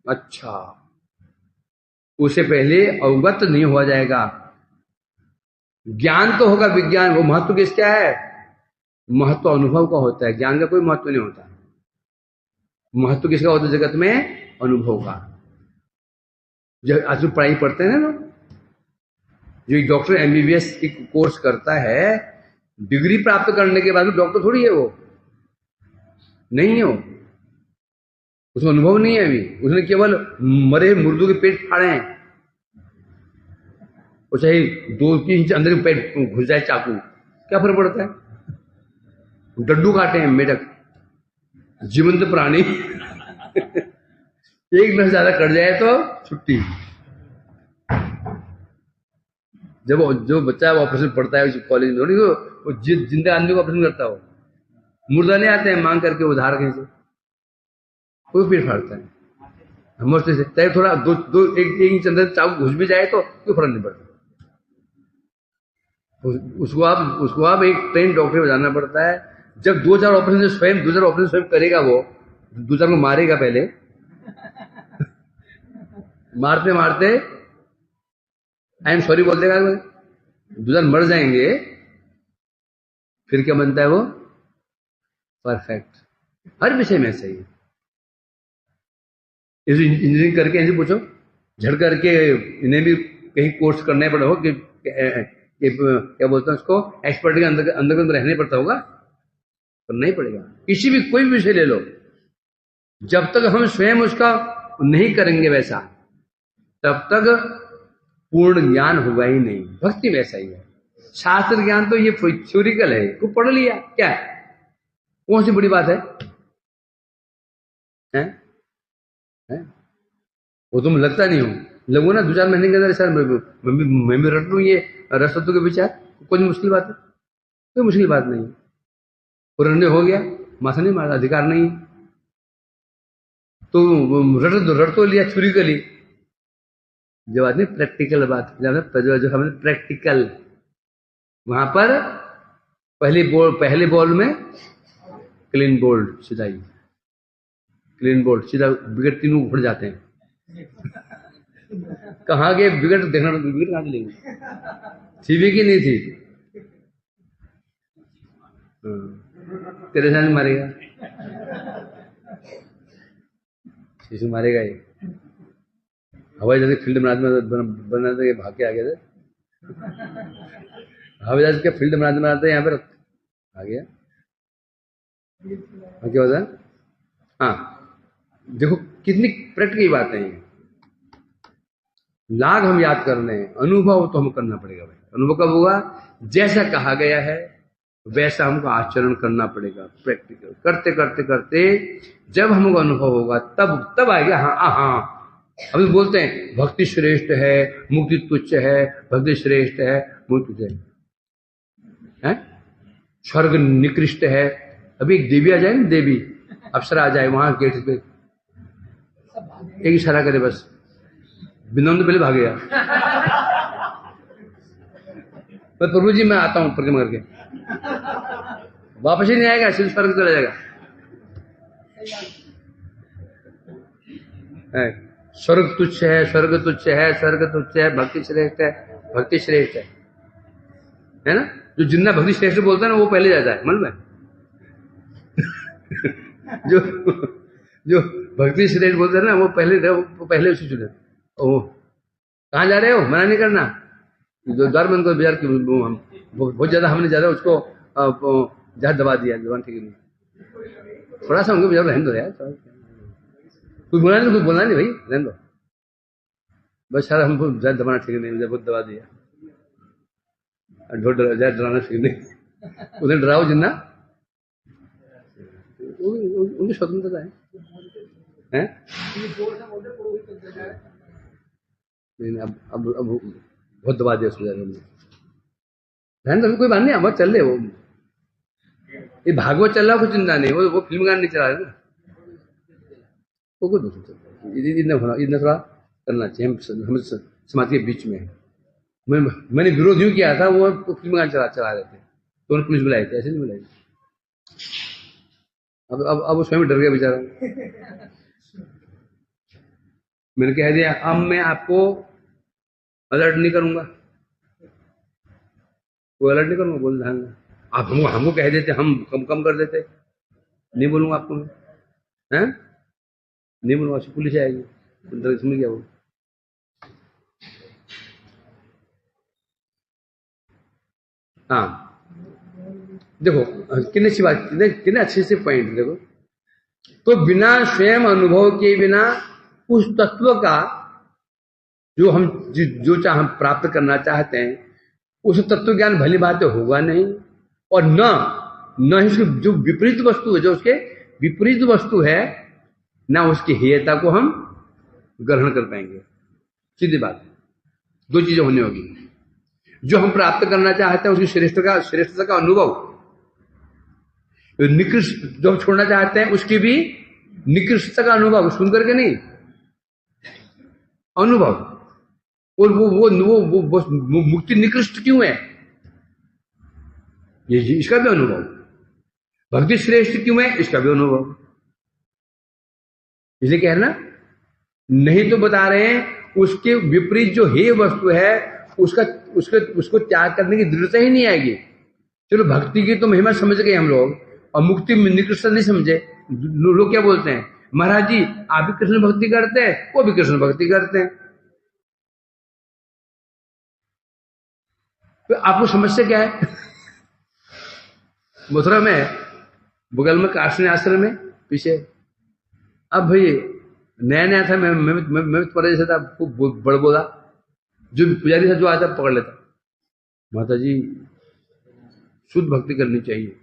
अच्छा, उससे पहले अवगत नहीं हो जाएगा। ज्ञान तो होगा, विज्ञान, वो महत्व किसका है? महत्व अनुभव का होता है, ज्ञान का कोई महत्व नहीं होता। महत्व किसका होता है जगत में? अनुभव का। जो आज जो पढ़ाई पढ़ते हैं ना, जो डॉक्टर एमबीबीएस की कोर्स करता है, डिग्री प्राप्त करने के बाद डॉक्टर थोड़ी है, वो नहीं है, वो उसको अनुभव नहीं है अभी, उसने केवल मरे मुर्दों के पेट फाड़े हैं, वो चाहे 2 इंच अंदर के पेट घुस जाए चाकू, क्या फर्क पड़ता है? डड्डू काटे हैं मेढक, जीवंत प्राणी एक नस ज्यादा कट जाए तो छुट्टी। जब जो बच्चा ऑपरेशन पड़ता है कॉलेज में, वो जिंदा आदमी को ऑपरेशन करता हो, मुर्दा नहीं आते हैं मांग करके उधार कहीं से, कोई पेट फाड़ता है मस्ती से, चाहे थोड़ा एक इंच अंदर चाकू घुस भी जाए तो कोई फर्क नहीं पड़ता। उसको आप एक ट्रेन डॉक्टर में जाना पड़ता है। जब 2-4 ऑपरेशन स्वयं करेगा, वो 2-4 को मारेगा पहले मारते मारते आई एम सॉरी बोल देगा, 2-4 मर जाएंगे, फिर क्या बनता है वो? परफेक्ट। हर विषय में सही है। इंजीनियरिंग करके ऐसे पूछो, झड़ करके इन्हें भी कहीं कोर्स करना पड़ा हो कि क्या बोलते हैं उसको, एक्सपर्ट के अंदर रहने पड़ता होगा, करना ही पड़ेगा। किसी भी कोई भी विषय ले लो, जब तक हम स्वयं उसका नहीं करेंगे वैसा, तब तक पूर्ण ज्ञान होगा ही नहीं। भक्ति वैसा ही है। शास्त्र ज्ञान तो ये थ्योरिकल है, को पढ़ लिया क्या है, कौन सी बड़ी बात है? हैं हैं वो तुम लगता नहीं हो, लगो ना 2-4 महीने के अंदर सर मैं भी रट लूँ ये रसतत्व के विचार। कोई मुश्किल बात है? कोई मुश्किल बात नहीं। पुरन्य हो गया, माथा नहीं मारा, अधिकार नहीं। तो रट तो लिया, छुरी कर ली। जब आदमी प्रैक्टिकल बात, जो हमने प्रैक्टिकल, वहां पर पहले बॉल में क्लीन बोल्ड, सीधा ही क्लीन बोल्ड, सीधा विकेट तीनों उड़ जाते हैं। कहाँ गए विकेट? देखना, विकेट कहाँ चलेंगे? थी भी कि नहीं थी? तेरे साथ मारेगा, शिशु मारेगा ये। हवाई जहाज फील्ड बना के भाग के आ गए थे। हवाई जहाज के फील्ड बनाते यहाँ पर आ गया। क्या होता है? हाँ, देखो कितनी प्रैक्टिकल बातें हैं। लाग हम याद कर रहे हैं, अनुभव तो हम करना पड़ेगा भाई। अनुभव कब होगा? जैसा कहा गया है वैसा हमको आचरण करना पड़ेगा। प्रैक्टिकल करते करते करते जब हमको अनुभव होगा तब आएगा। हाँ हाँ, अभी बोलते हैं भक्ति श्रेष्ठ है, मुक्ति तुच्छ है, भक्ति श्रेष्ठ है, मुक्ति तुच्छ है, स्वर्ग निकृष्ट है। अभी एक देवी आ जाए ना, देवी अप्सरा आ जाए वहां गेट पे, एक इशारा करे बस, बिंदु पहले भाग गया। पर प्रभु जी मैं आता हूं परिक्रमा करके, वापस ही नहीं आएगा, सिर्फ स्वर्ग चला जाएगा। स्वर्ग तुच्छ है, स्वर्ग तुच्छ है, स्वर्ग तुच्छ है, भक्ति श्रेष्ठ है, भक्ति श्रेष्ठ है ना? जो जिन्ना भक्ति श्रेष्ठ बोलता है ना वो पहले जाता है मन में। जो जो भक्ति श्रेष्ठ बोलते हैं ना वो पहले उसे चुने। ओ कहाँ जा रहे हो? मना नहीं करना। जो द्वार बंद को बाजार की बहुत ज्यादा हमने ज्यादा उसको ज्यादा दबा दिया, जबान ठीक नहीं। थोड़ा सा उनको बाजार रहने दो यार, कुछ बोला नहीं भाई, रहने दो बस। सारा हमको ज्यादा दबाना ठीक नहीं, मुझे बहुत दबा दिया, ज्यादा डराना ठीक नहीं। उन्हें डराओ जिन्ना, उनकी स्वतंत्रता है। नहीं अब बहुत दबा दिया उसको, रहने दो, कोई बात नहीं, अब चल रहे वो। ये भागवत चल रहा, कुछ चिंता नहीं, वो फिल्म गाने नहीं चला रहे ना, वो कुछ इतना थोड़ा करना चाहिए। हम समाज के बीच में मैंने विरोध यूं किया था, वो फिल्म गाने चला रहे थे तो उन्हें पुलिस बुलाई थी, ऐसे नहीं बुलाई। अब वो स्वयं डर गया बेचारा। मैंने कह दिया अब मैं आपको अलर्ट नहीं करूंगा, वो अलर्ट नहीं करूंगा, बोल ध्यान। आप हमको कह देते, हम कम कर देते, नहीं बोलूंगा आपको मैं, हैं? नहीं बोलूंगा, पुलिस आएगी, समझ गया वो। हाँ देखो कितनी अच्छी बात, कितने अच्छे से पॉइंट देखो। तो बिना स्वयं अनुभव के बिना उस तत्व का जो हम प्राप्त करना चाहते हैं, उस तत्व ज्ञान भली बात होगा नहीं। और न ही जो विपरीत वस्तु है, जो उसके विपरीत वस्तु है, ना उसकी हेयता को हम ग्रहण कर पाएंगे। सीधी बात, दो चीजें होनी होगी। जो हम प्राप्त करना चाहते हैं उसकी श्रेष्ठता का अनुभव, निकृष्ट जो हम छोड़ना चाहते हैं उसकी भी निकृष्टता का अनुभव, सुन करके नहीं, अनुभव। और वो मुक्ति निकृष्ट क्यों है, ये इसका भी अनुभव। भक्ति श्रेष्ठ क्यों है, इसका भी अनुभव। इसलिए कह रहे ना, नहीं तो बता रहे हैं उसके विपरीत जो हे वस्तु है उसको त्याग करने की दृढ़ता ही नहीं आएगी। चलो भक्ति की तो महिमा समझ गए हम लोग, और मुक्ति में निकृष्ट नहीं समझे। लोग क्या बोलते हैं, महाराज जी आप भी कृष्ण भक्ति करते हैं, वो भी कृष्ण भक्ति करते हैं, तो आपको समस्या क्या है? मथुरा में बगल में काष्ण आश्रम में पीछे, अब भाई नया था, मैं तुम्हारे जैसा था, खूब बड़ बोला, जो पुजारी था जो आता पकड़ लेता। माता जी शुद्ध भक्ति करनी चाहिए,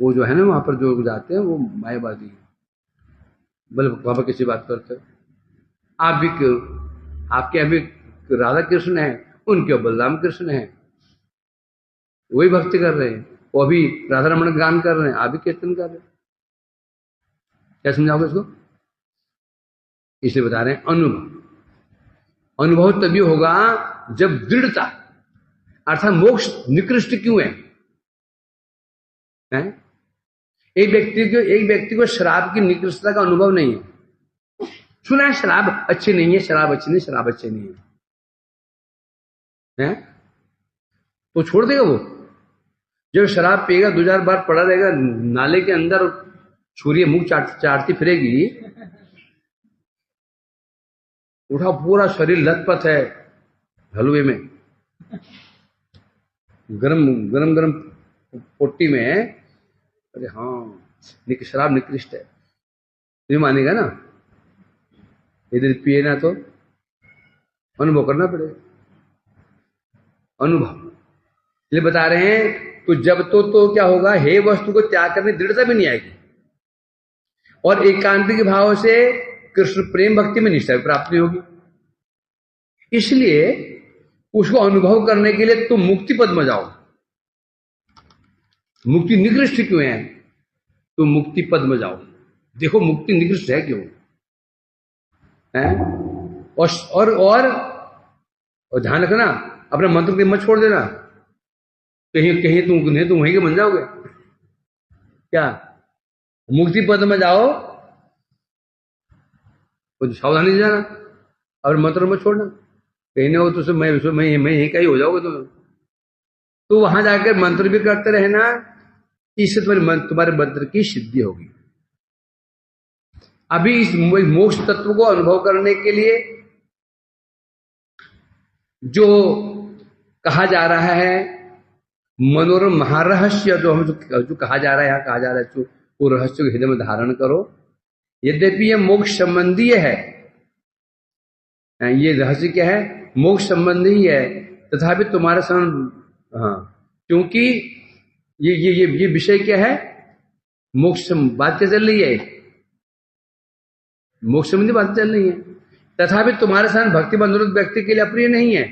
वो जो है ना वहां पर जो जाते हैं वो मायावादी है, बोले बाबा किसी बात करते हो? आप भी क्यों, आपके अभी राधा कृष्ण है, उनके बलराम कृष्ण है, वही भक्ति कर रहे हैं, वो अभी राधा रमण गान कर रहे हैं, आप भी कीर्तन कर रहे हैं। क्या समझाओगे इसको? इसलिए बता रहे हैं अनुभव। अनुभव तभी होगा जब दृढ़ता, अर्थात मोक्ष निकृष्ट क्यों है? एक व्यक्ति को शराब की निकृष्टता का अनुभव नहीं है। सुना है शराब अच्छी नहीं है, शराब अच्छी नहीं, शराब अच्छी नहीं है, तो छोड़ देगा वो। जब शराब पिएगा 2000 बार पड़ा रहेगा नाले के अंदर, छुरी मुंह चाटती फिरेगी, उठा पूरा शरीर लथपथ है हलवे में, गरम गरम गरम पोटी में, अरे हाँ शराब निकृष्ट है, नहीं मानेगा ना। यदि पिए ना तो अनुभव करना पड़ेगा, अनुभव। इसलिए बता रहे हैं तो जब तो क्या होगा, हे वस्तु को त्याग करने दृढ़ता भी नहीं आएगी, और एकांतिक भाव से कृष्ण प्रेम भक्ति में निष्ठा प्राप्त नहीं होगी। इसलिए उसको अनुभव करने के लिए तुम मुक्ति पद में जाओ। मुक्ति निकृष्ट क्यों है? तुम मुक्ति पद में जाओ, देखो मुक्ति निकृष्ट है क्यों है। और ध्यान रखना, अपने मंत्र के मत छोड़ देना, कहीं कहीं तुम वहीं के बन जाओगे। क्या मुक्ति पद में जाओ, तो सावधानी से जाना, और मंत्र मत छोड़ना, कहीं ना हो तो मैं यहीं का ही हो जाओगे तुम। तो वहां जाकर मंत्र भी करते रहना, इससे तुम्हारे मंत्र की सिद्धि होगी। अभी इस मोक्ष तत्व को अनुभव करने के लिए जो कहा जा रहा है मनोरम महारहस्य, जो कहा जा रहा है, यहाँ कहा जा रहा है, वो रहस्य को हृदय में धारण करो। यद्यपि यह मोक्ष संबंधी है, ये रहस्य क्या है, मोक्ष संबंधी ही है, तथापि तुम्हारे क्योंकि ये विषय क्या है, मोक्ष बात क्या चल रही है, मोक्ष संबंधी बात चल रही है। तथापि तुम्हारे साथ भक्ति बंधुरक्त व्यक्ति के लिए अप्रिय नहीं है।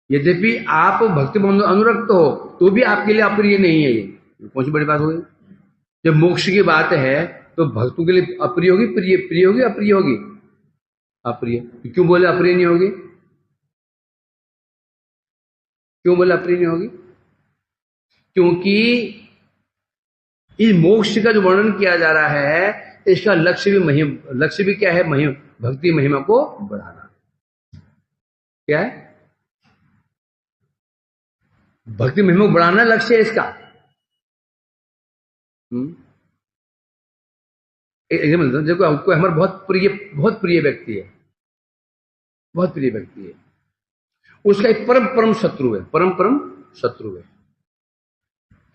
यद्यपि आप भक्ति बंधु अनुरक्त हो तो भी आपके लिए अप्रिय नहीं है। ये कौन सी बड़ी बात होगी? जब मोक्ष की बात है तो भक्तों के लिए अप्रिय होगी, प्रिय होगी, अप्रिय होगी? अप्रिय। क्यों बोले अप्रिय नहीं होगी? क्यों बोले अप्रिय नहीं होगी? क्योंकि इस मोक्ष का जो वर्णन किया जा रहा है, इसका लक्ष्य भी क्या है, भक्ति महिमा को बढ़ाना। क्या है? भक्ति महिमा को बढ़ाना लक्ष्य है इसका। देखो कोई हमारा बहुत प्रिय व्यक्ति है, बहुत प्रिय व्यक्ति है, उसका एक परम शत्रु है, परम शत्रु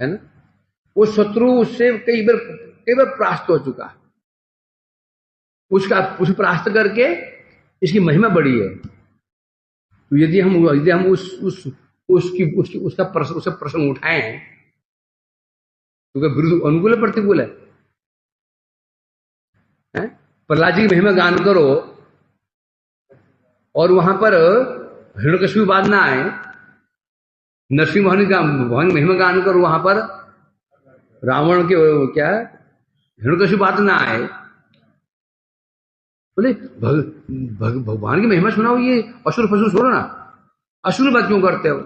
है ना। वो शत्रु उससे कई बार परास्त हो चुका है, उसे परास्त करके इसकी महिमा बढ़ी है। तो यदि हम उसका प्रश्न उठाएं तो क्या विरुद्ध अनुकूल है, प्रतिकूल है? प्रहलाद जी की महिमा गान करो और वहां पर हिरण्यकशिपु बात ना आए, नरसिंह भगवान महिमा गान करो, वहां पर रावण के क्या हिरण्यकशिपु बात ना आए, बोले भगवान की महिमा सुनाओ, ये असुर फसुर छोड़ो ना, असुर बात क्यों करते हो?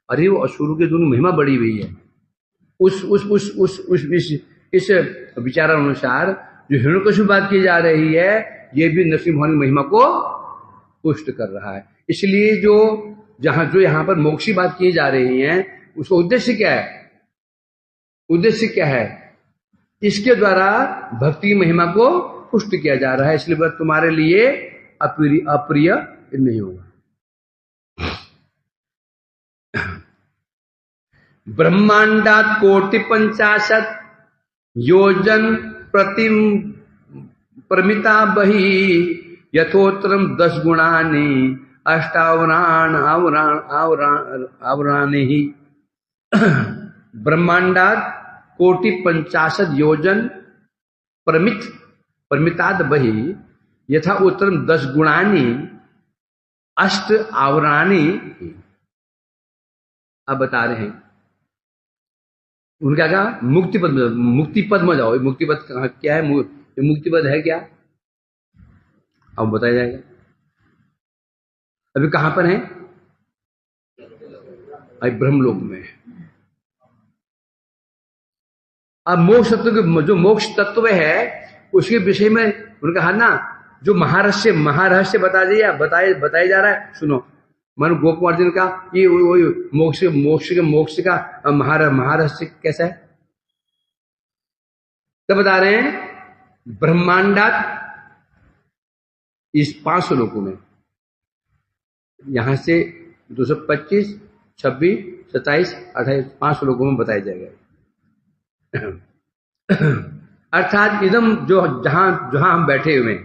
अरे वो असुर के दोनों महिमा बढ़ी हुई है। इस विचारानुसार जो हिरण्यकशिपु बात की जा रही है, ये भी नरसिंह भगवान की महिमा को पुष्ट कर रहा है। इसलिए जो यहाँ पर मोक्ष की बात की जा रही है, उसका उद्देश्य क्या है? उद्देश्य क्या है? इसके द्वारा भक्ति की महिमा को पुष्ट किया जा रहा है। इसलिए तुम्हारे लिए अप्रिय नहीं होगा। ब्रह्मांडात कोटि 50 योजन प्रतिम प्रमिता बही यथोत्तरम 10 गुणानि आवराणि ही। ब्रह्मांडात कोटि 50 योजन परमिताद बहि यथा उत्तरम 10 गुणानी अष्ट आवरणानी। अब बता रहे हैं उनका क्या, मुक्ति पद में जाओ। मुक्ति पद क्या है, मुक्ति पद है क्या, अब बताया जाएगा। अभी कहां पर है, अभी ब्रह्मलोक में। अब मोक्ष तत्व, जो मोक्ष तत्व है उसके विषय में उन्होंने कहा ना, जो महारहस्य बताया जा रहा है, सुनो। मन गोपार्जुन का ये वही मोक्ष का महारहस्य कैसा है, तब बता रहे हैं ब्रह्मांडात, इस 5 श्लोकों में, यहां से 225, 26, 27, 28 5 श्लोकों में बताया जाएगा। अर्थात इदम, जो जहां हम बैठे हुए हैं,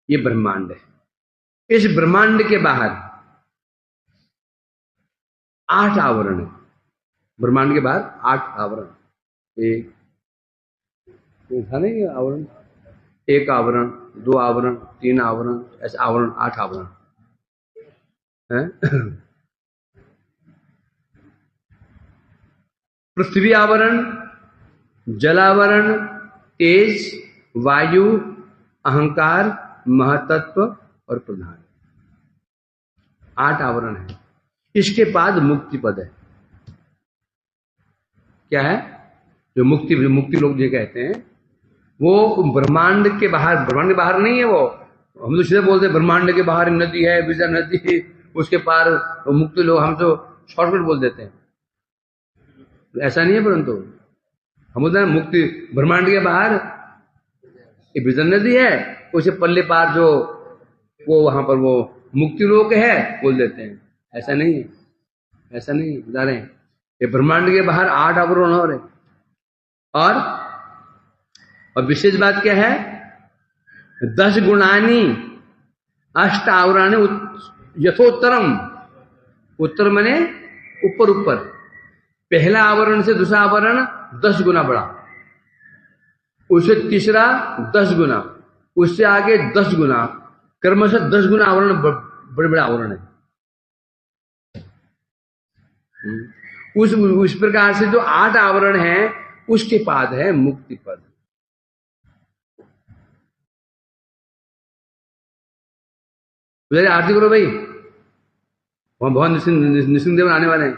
ये ब्रह्मांड है। इस ब्रह्मांड के बाहर 8 आवरण है। ब्रह्मांड के बाहर 8 आवरण, एक था नहीं आवरण, 1 आवरण, 2 आवरण, 3 आवरण, ऐसे आवरण 8 आवरण है। पृथ्वी आवरण, जलावरण, तेज, वायु, अहंकार, महतत्व और प्रधान, 8 आवरण है। इसके बाद मुक्ति पद है। क्या है, जो मुक्ति लोग जो कहते हैं, वो ब्रह्मांड के बाहर नहीं है। वो हम तो सीधे बोलते हैं ब्रह्मांड के बाहर नदी है, विजय नदी, उसके पार मुक्ति लोग, हम तो शॉर्टकट बोल देते हैं, ऐसा नहीं है। परंतु हम बोलते हैं मुक्ति ब्रह्मांड के बाहर एक विजय नदी है, उसे पल्ले पार जो वो वहां पर वो मुक्ति लोक है बोल देते हैं। ऐसा नहीं है, ऐसा नहीं है, बता रहे हैं ये ब्रह्मांड के बाहर 8 आवरण हो रहे। और विशेष बात क्या है, 10 गुणानी अष्ट आवरणानि यथोत्तरम। उत्तर माने ऊपर, पहला आवरण से दूसरा आवरण 10 गुना बड़ा, उससे तीसरा 10 गुना, उससे आगे 10 गुना, क्रमशः 10 गुना आवरण, बड़े आवरण है। उस प्रकार से जो 8 आवरण है उसके बाद है मुक्ति पद। आरती करो भाई, वहां भगवान नृसिंहदेव आने वाले हैं।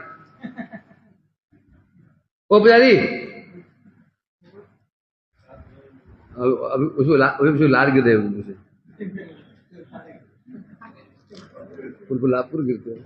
ओ पुजारी, अभी उसको लार गिर उनसे, उनको लाभपुर गिरते हैं।